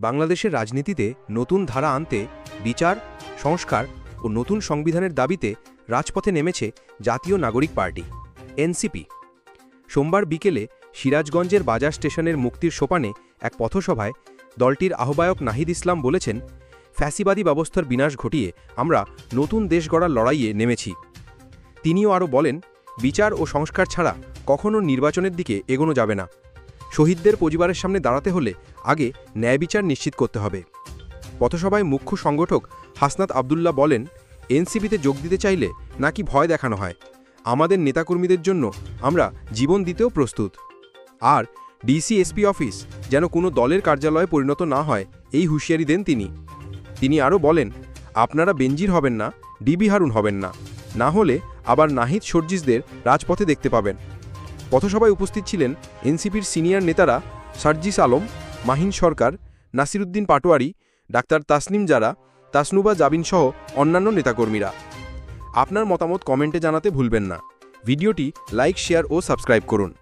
বাংলাদেশের রাজনীতিতে নতুন ধারা আনতে বিচার, সংস্কার ও নতুন সংবিধানের দাবিতে রাজপথে নেমেছে জাতীয় নাগরিক পার্টি এনসিপি। সোমবার বিকেলে সিরাজগঞ্জের বাজার স্টেশনের মুক্তির সোপানে এক পথসভায় দলটির আহ্বায়ক নাহিদ ইসলাম বলেছেন, ফ্যাসিবাদী ব্যবস্থার বিনাশ ঘটিয়ে আমরা নতুন দেশ গড়ার লড়াইয়ে নেমেছি। তিনিও আরও বলেন, বিচার ও সংস্কার ছাড়া কখনও নির্বাচনের দিকে এগোনো যাবে না। শহীদদের পরিবারের সামনে দাঁড়াতে হলে আগে ন্যায় বিচার নিশ্চিত করতে হবে। পথসভায় মুখ্য সংগঠক হাসনাত আবদুল্লাহ বলেন, এনসিপিতে যোগ দিতে চাইলে নাকি ভয় দেখানো হয়। আমাদের নেতাকর্মীদের জন্য আমরা জীবন দিতেও প্রস্তুত। আর ডিসি-এসপি অফিস যেন কোনো দলের কার্যালয়ে পরিণত না হয়, এই হুঁশিয়ারি দেন তিনি আরও বলেন, আপনারা বেনজির হবেন না, ডিবি হারুন হবেন না, না হলে আবার নাহিদ সর্জিসদের রাজপথে দেখতে পাবেন। পথসভায় উপস্থিত ছিলেন এনসিপির সিনিয়র নেতারা সার্জিস আলম, মাহিন সরকার, নাসিরুদ্দিন পাটোয়ারি, ডাক্তার তাসনিম জারা, তাসনুবা জাবিন সহ অন্যান্য নেতাকর্মীরা। আপনার মতামত কমেন্টে জানাতে ভুলবেন না। ভিডিওটি লাইক, শেয়ার ও সাবস্ক্রাইব করুন।